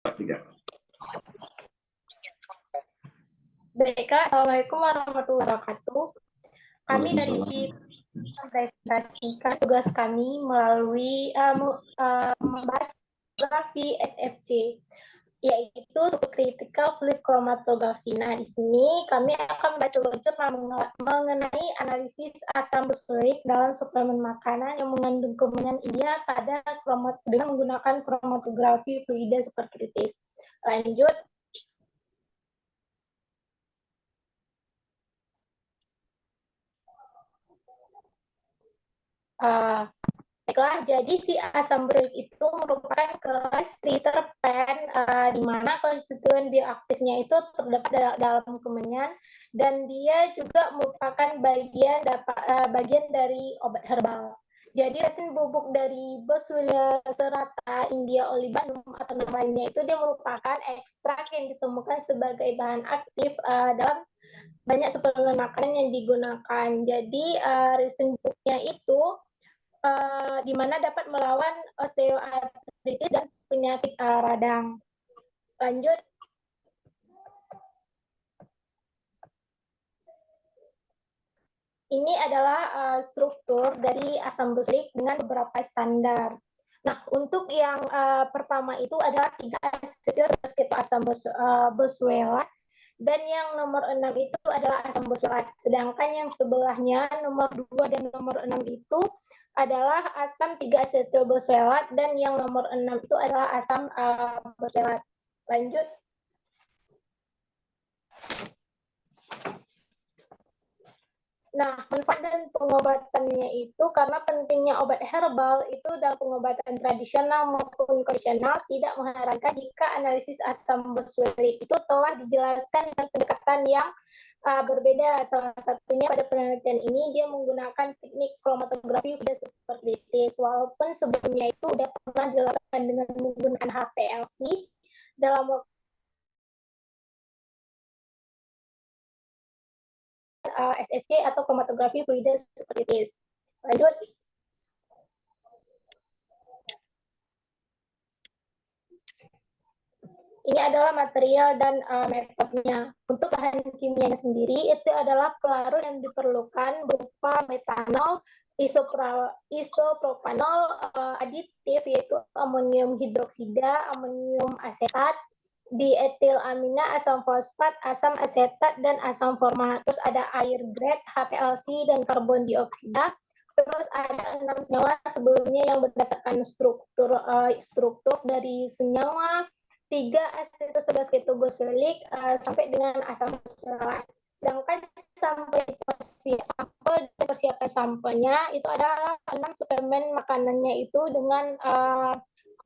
3. Baiklah, Assalamualaikum warahmatullahi wabarakatuh. Kami dari presentasikan tugas kami melalui membahas grafi SFC, yaitu supercritical fluid chromatography. Nah, di sini kami akan membahas bocor mengenai analisis asam bosulik dalam suplemen makanan yang mengandung kemenyan iya pada dengan menggunakan kromatografi fluida superkritis. Lanjut. Baiklah, jadi si asam bosulik itu merupakan kelas triterpen di mana konstituen bioaktifnya itu terdapat dalam kemenyan, dan dia juga merupakan bagian dari obat herbal. Jadi resin bubuk dari Boswellia serrata, India olibanum atau nama lainnya itu dia merupakan ekstrak yang ditemukan sebagai bahan aktif dalam banyak suplemen makanan yang digunakan. Jadi resin bubuknya itu di mana dapat melawan osteoartritis dan penyakit radang. Lanjut. Ini adalah struktur dari asam bosulik dengan beberapa standar. Nah, untuk yang pertama itu adalah 3 asetil asam boswellat, dan yang nomor 6 itu adalah asam boswellat. Sedangkan yang sebelahnya nomor 2 dan nomor 6 itu adalah asam 3 asetil boswellat, dan yang nomor 6 itu adalah asam boswellat. Lanjut. Nah, manfaat dan pengobatannya itu karena pentingnya obat herbal itu dalam pengobatan tradisional maupun konvensional, tidak mengherankan jika analisis asam bosulik itu telah dijelaskan dengan pendekatan yang berbeda. Salah satunya pada penelitian ini dia menggunakan teknik kromatografi udah superkritis, walaupun sebelumnya itu udah pernah dilakukan dengan menggunakan HPLC dalam SFC atau kromatografi fluida superkritis. Lanjut. Ini adalah material dan metodenya. Untuk bahan kimianya sendiri itu adalah pelarut yang diperlukan berupa metanol, isopropanol, aditif yaitu amonium hidroksida, amonium asetat, dietilamina, asam fosfat, asam asetat, dan asam format. Terus ada air grade, HPLC, dan karbon dioksida. Terus ada 6 senyawa sebelumnya yang berdasarkan struktur dari senyawa 3 asetil 11 ketobosulik sampai dengan asam bosulat. Sedangkan sampel persiapan sampelnya itu adalah 6 suplemen makanannya itu dengan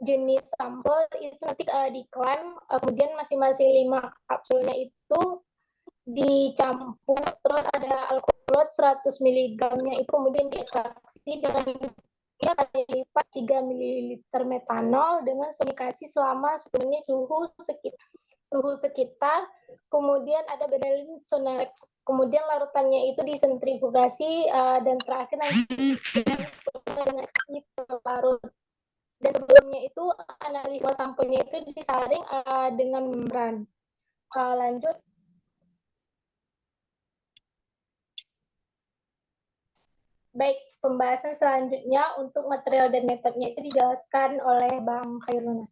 jenis sampel itu nanti diklaim, kemudian masing-masing 5 kapsulnya itu dicampur, terus ada alkohol 100 mg-nya itu kemudian diekstraksi dengan 3 kali lipat 3 ml metanol dengan sedimentasi selama 10 menit suhu sekitar, kemudian ada benelin sonarex, kemudian larutannya itu disentrifugasi dan terakhir nanti dengan ekstraksi pelarut. Dan sebelumnya itu analisa sampelnya itu disaring dengan membran. Lanjut. Baik, pembahasan selanjutnya untuk material dan metodenya itu dijelaskan oleh Bang Khairul.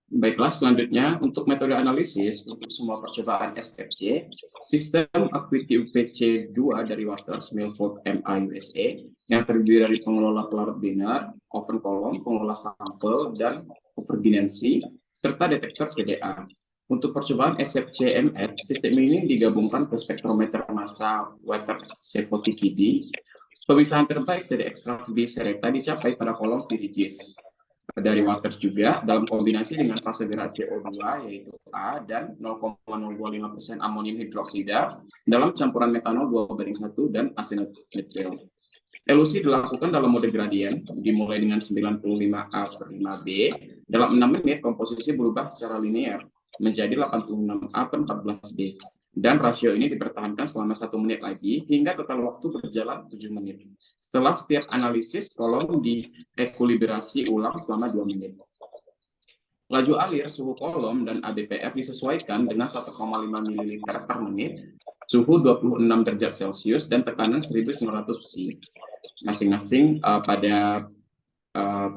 Baiklah, selanjutnya untuk metode analisis untuk semua percobaan SFC, sistem Acuity UPC 2 dari Waters, Milford, MA, USA, yang terdiri dari pengelola pelarut binar, oven column, pengelola sampel, dan overginancy, serta detektor PDA. Untuk percobaan SFC-MS, sistem ini digabungkan ke spektrometer massa Wetter-Cepotikidi. Pemisahan terbaik dari ekstrak B sereta dicapai pada kolom PDGs. Dari Waters juga dalam kombinasi dengan fase gerak CO2 yaitu A dan 0,025% amonium hidroksida dalam campuran metanol 2:1 dan asenatril. Elusi dilakukan dalam mode gradien dimulai dengan 95A/5B. Dalam 6 menit komposisi berubah secara linear menjadi 86A/14B. Dan rasio ini dipertahankan selama 1 menit lagi hingga total waktu berjalan 7 menit. Setelah setiap analisis, tolong diekuilibrasi ulang selama 2 menit. Laju alir, suhu kolom, dan ADPR disesuaikan dengan 1,5 ml per menit, suhu 26 derajat Celcius, dan tekanan 1900 psi, masing-masing pada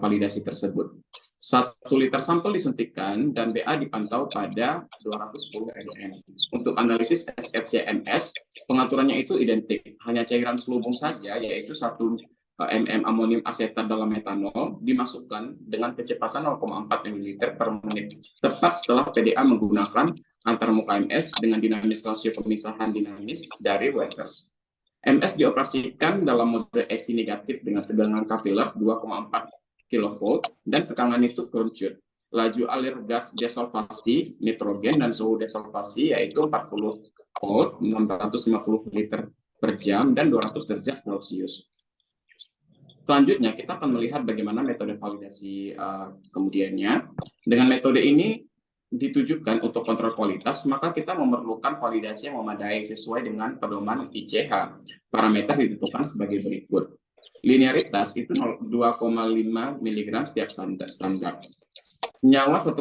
validasi tersebut. 1 liter sampel disuntikkan dan BA dipantau pada 210 ml. Untuk analisis SFCMS, pengaturannya itu identik, hanya cairan selubung saja, yaitu 1 mm amonium asetat dalam metanol dimasukkan dengan kecepatan 0,4 ml per menit, tepat setelah PDA menggunakan antarmuka MS dengan dinamis rasio pemisahan dinamis dari Waters. MS dioperasikan dalam mode AC negatif dengan tegangan kapiler 2,4 kV dan tekanan itu kerucut. Laju alir gas desolvasi nitrogen dan suhu desolvasi yaitu 40 volt, 650 liter per jam, dan 200 derajat Celcius. Selanjutnya, kita akan melihat bagaimana metode validasi kemudiannya. Dengan metode ini ditujukan untuk kontrol kualitas, maka kita memerlukan validasi yang memadai sesuai dengan pedoman ICH. Parameter ditentukan sebagai berikut. Linearitas itu 2,5 mg setiap standar. Senyawa 1-6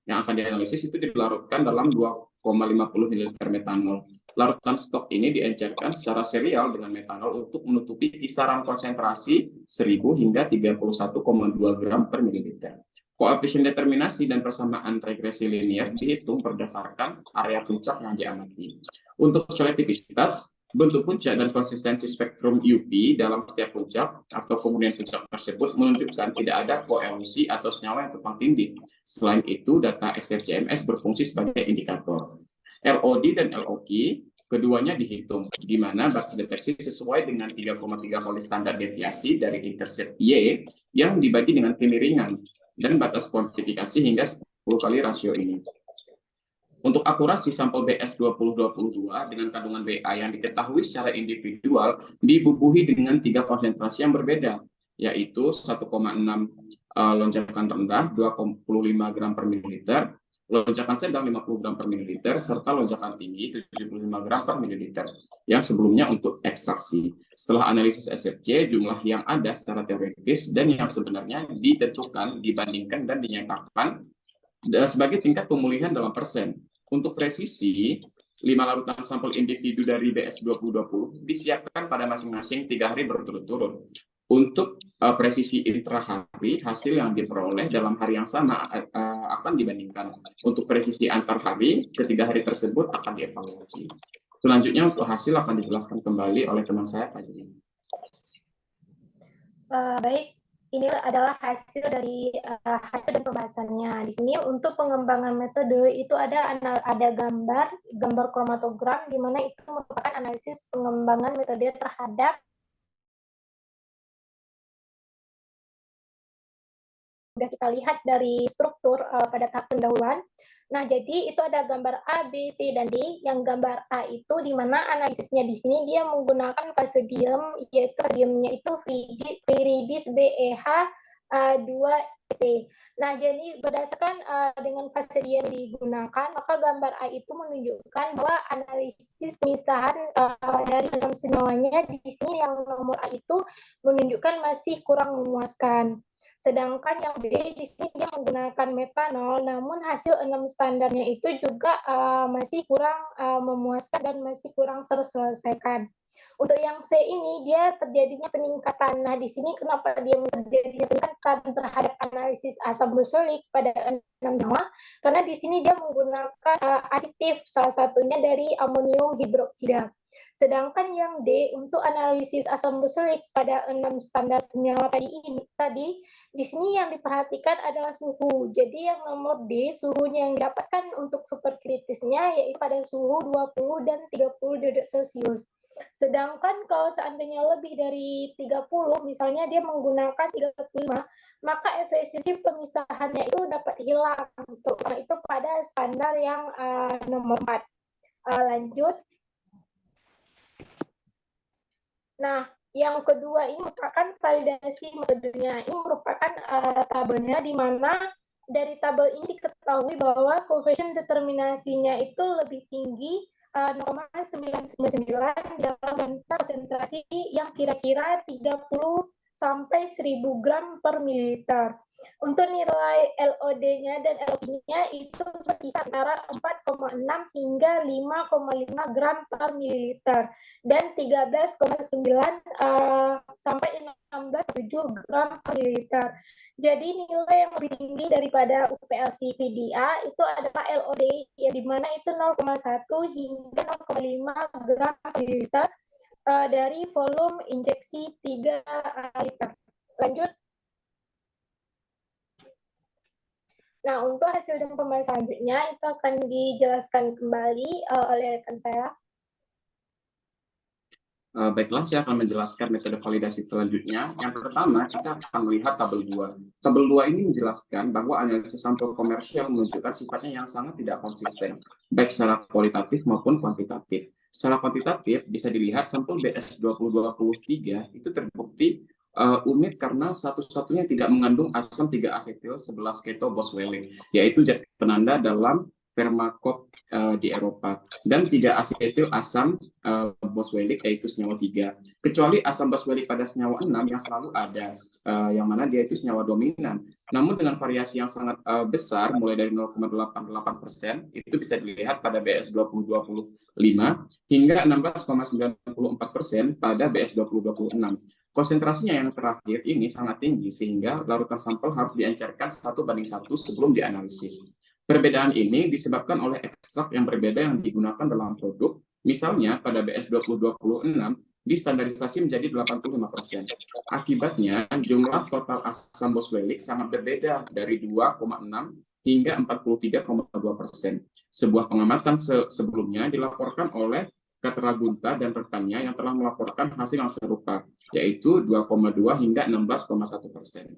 yang akan dianalisis itu dilarutkan dalam 2,50 ml metanol. Larutan stok ini diencerkan secara serial dengan metanol untuk menutupi kisaran konsentrasi 1000 hingga 31,2 gram per mililiter. Koefisien determinasi dan persamaan regresi linear dihitung berdasarkan area puncak yang diamati. Untuk selektivitas, bentuk puncak dan konsistensi spektrum UV dalam setiap puncak atau kemudian puncak tersebut menunjukkan tidak ada koelusi atau senyawa yang tumpang tindih. Selain itu, data SFCMS berfungsi sebagai indikator. LOD dan LOQ keduanya dihitung, di mana batas deteksi sesuai dengan 3,3 kali standar deviasi dari intercept Y yang dibagi dengan kemiringan, dan batas kuantifikasi hingga 10 kali rasio ini. Untuk akurasi sampel BS 2022 dengan kandungan BA yang diketahui secara individual dibubuhi dengan 3 konsentrasi yang berbeda, yaitu 1,6 lonjakan rendah 25 gram per mililiter, lonjakan sedang 50 gram per mililiter, serta lonjakan tinggi 75 gram per mililiter yang sebelumnya untuk ekstraksi. Setelah analisis SFC, jumlah yang ada secara teoretis dan yang sebenarnya ditentukan, dibandingkan, dan dinyatakan sebagai tingkat pemulihan dalam persen. Untuk presisi, 5 larutan sampel individu dari BS 2020 disiapkan pada masing-masing 3 hari berturut-turut. Untuk presisi intrahari, hasil yang diperoleh dalam hari yang sama akan dibandingkan. Untuk presisi antar hari, ketiga hari tersebut akan dievaluasi. Selanjutnya untuk hasil akan dijelaskan kembali oleh teman saya, Fajri. Baik, ini adalah hasil dari hasil dan pembahasannya. Di sini untuk pengembangan metode itu ada gambar kromatogram, di mana itu merupakan analisis pengembangan metode terhadap sudah kita lihat dari struktur pada tahap pendahuluan. Nah, jadi itu ada gambar A, B, C, dan D. Yang gambar A itu di mana analisisnya di sini dia menggunakan fase diem, yaitu diemnya itu Viridis BEH 2T. Nah, jadi berdasarkan dengan fase diem digunakan, maka gambar A itu menunjukkan bahwa analisis pemisahan dari 6 senyawanya di sini yang nomor A itu menunjukkan masih kurang memuaskan. Sedangkan yang B di sini dia menggunakan metanol, namun hasil 6 standarnya itu juga masih kurang memuaskan dan masih kurang terselesaikan. Untuk yang C ini dia terjadinya peningkatan. Nah, di sini kenapa dia terjadinya peningkatan terhadap analisis asam glukolik pada 6 senyawa? Karena di sini dia menggunakan aditif, salah satunya dari amonium hidroksida. Sedangkan yang D untuk analisis asam glukolik pada 6 standar senyawa tadi di sini yang diperhatikan adalah suhu. Jadi yang nomor D, suhunya yang didapatkan untuk superkritisnya yaitu pada suhu 20 dan 30 derajat Celcius. Sedangkan kalau seandainya lebih dari 30, misalnya dia menggunakan 35, maka efisiensi pemisahannya itu dapat hilang. Itu pada standar yang nomor 4. Lanjut. Nah, yang kedua ini merupakan validasi metodenya. Ini merupakan tabelnya di mana dari tabel ini diketahui bahwa koefisien determinasinya itu lebih tinggi 0,999 dalam konsentrasi yang kira-kira 30 sampai 1000 gram per mililiter. Untuk nilai LOD-nya dan LOD-nya itu berkisar antara 4,6 hingga 5,5 gram per mililiter dan 13,9 sampai 16,7 gram per mililiter. Jadi nilai yang lebih tinggi daripada UPLC PDA itu adalah LOD, yang dimana itu 0,1 hingga 0,5 gram per mililiter dari volume injeksi 3 liter. Lanjut. Nah, untuk hasil dan pembahasan selanjutnya itu akan dijelaskan kembali oleh rekan saya. Baiklah, saya akan menjelaskan metode validasi selanjutnya. Yang pertama, kita akan melihat tabel 2. Tabel 2 ini menjelaskan bahwa analisis sampel komersial menunjukkan sifatnya yang sangat tidak konsisten, baik secara kualitatif maupun kuantitatif. Secara kuantitatif, bisa dilihat sampel BS2023 itu terbukti unik karena satu-satunya tidak mengandung asam 3-asetil 11 keto-boswellik, yaitu zat penanda dalam Pharmacope di Eropa, dan 3-asetil asam boswellik yaitu senyawa 3, kecuali asam boswellik pada senyawa 6 yang selalu ada, yang mana dia itu senyawa dominan, namun dengan variasi yang sangat besar mulai dari 0,88% itu bisa dilihat pada BS2025 hingga 16,94% pada BS2026. Konsentrasinya yang terakhir ini sangat tinggi sehingga larutan sampel harus diencerkan 1:1 sebelum dianalisis. Perbedaan ini disebabkan oleh ekstrak yang berbeda yang digunakan dalam produk. Misalnya pada BS2026 distandarisasi menjadi 85%. Akibatnya jumlah total asam boswellik sangat berbeda dari 2,6 hingga 43,2%. Sebuah pengamatan sebelumnya dilaporkan oleh Katragunta dan rekannya yang telah melaporkan hasil yang serupa, yaitu 2,2 hingga 16,1%.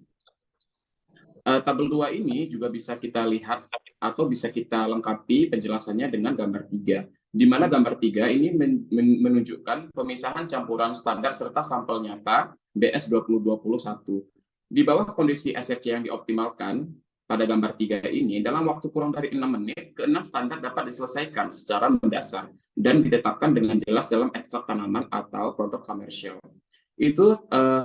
Tabel 2 ini juga bisa kita lihat atau bisa kita lengkapi penjelasannya dengan gambar 3, di mana gambar 3 ini menunjukkan pemisahan campuran standar serta sampel nyata BS2021. Di bawah kondisi SFC yang dioptimalkan pada gambar 3 ini, dalam waktu kurang dari 6 menit, ke-6 standar dapat diselesaikan secara mendasar dan ditetapkan dengan jelas dalam ekstrak tanaman atau produk komersial.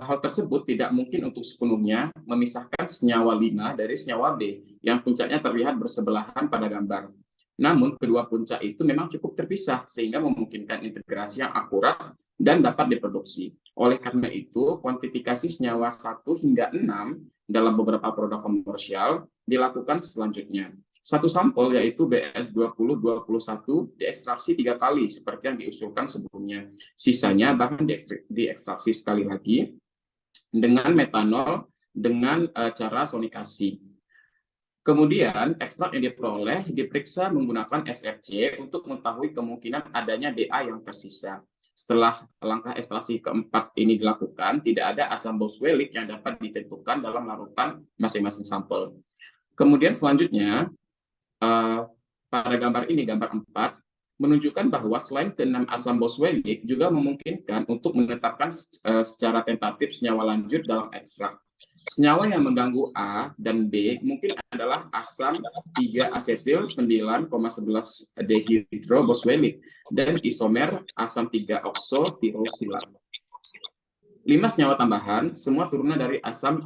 Hal tersebut tidak mungkin untuk sepenuhnya memisahkan senyawa 5 dari senyawa B yang puncaknya terlihat bersebelahan pada gambar. Namun, kedua puncak itu memang cukup terpisah sehingga memungkinkan integrasi yang akurat dan dapat diproduksi. Oleh karena itu, kuantifikasi senyawa 1 hingga 6 dalam beberapa produk komersial dilakukan selanjutnya. Satu sampel, yaitu BS2021, diekstraksi 3 kali seperti yang diusulkan sebelumnya. Sisanya bahkan diekstraksi sekali lagi dengan metanol dengan cara sonikasi. Kemudian, ekstrak yang diperoleh diperiksa menggunakan SFC untuk mengetahui kemungkinan adanya DA yang tersisa. Setelah langkah ekstraksi keempat ini dilakukan, tidak ada asam boswellik yang dapat ditentukan dalam larutan masing-masing sampel. Kemudian selanjutnya, pada gambar ini, gambar 4, menunjukkan bahwa selain ke-6 asam boswellik juga memungkinkan untuk menetapkan secara tentatif senyawa lanjut dalam ekstrak. Senyawa yang mengganggu A dan B mungkin adalah asam 3-asetil 9,11 dehidroboswellik dan isomer asam 3-okso-tirosilat. 5 senyawa tambahan, semua turunan dari asam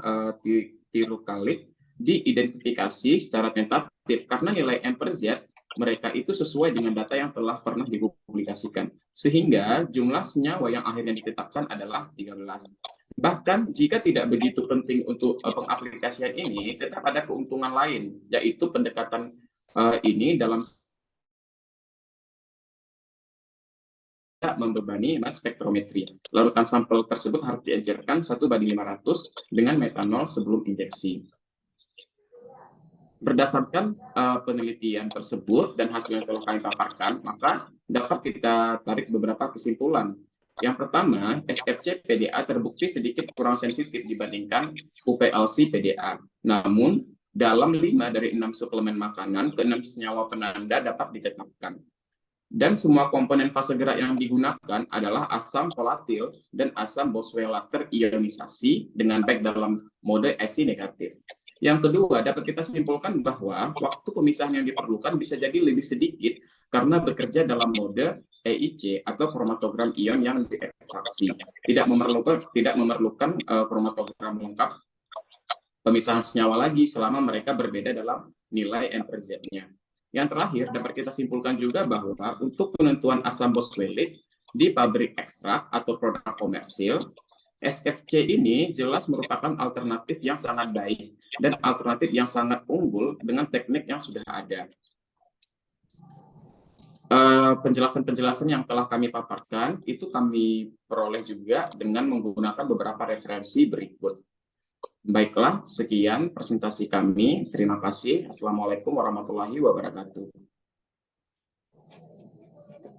tirukalik, diidentifikasi secara tentatif karena nilai M per Z mereka itu sesuai dengan data yang telah pernah dipublikasikan, sehingga jumlah senyawa yang akhirnya ditetapkan adalah 13. Bahkan jika tidak begitu penting untuk pengaplikasian ini, tetap ada keuntungan lain, yaitu pendekatan ini dalam tidak membebani mass spektrometri. Larutan sampel tersebut harus diencerkan 1:500 dengan metanol sebelum injeksi. Berdasarkan penelitian tersebut dan hasil yang telah kami paparkan, maka dapat kita tarik beberapa kesimpulan. Yang pertama, SFC PDA terbukti sedikit kurang sensitif dibandingkan UPLC PDA. Namun, dalam 5 dari 6 suplemen makanan, ke-6 senyawa penanda dapat ditetapkan. Dan semua komponen fase gerak yang digunakan adalah asam volatil dan asam boswellat terionisasi dengan baik dalam mode Asi negatif. Yang kedua, dapat kita simpulkan bahwa waktu pemisahan yang diperlukan bisa jadi lebih sedikit karena bekerja dalam mode EIC atau kromatogram ion yang diekstraksi. Tidak memerlukan kromatogram lengkap pemisahan senyawa lagi selama mereka berbeda dalam nilai M per Z-nya. Yang terakhir, dapat kita simpulkan juga bahwa untuk penentuan asam boswellit di pabrik ekstrak atau produk komersil, SFC ini jelas merupakan alternatif yang sangat baik dan alternatif yang sangat unggul dengan teknik yang sudah ada. Penjelasan-penjelasan yang telah kami paparkan itu kami peroleh juga dengan menggunakan beberapa referensi berikut. Baiklah, sekian presentasi kami. Terima kasih. Assalamualaikum warahmatullahi wabarakatuh.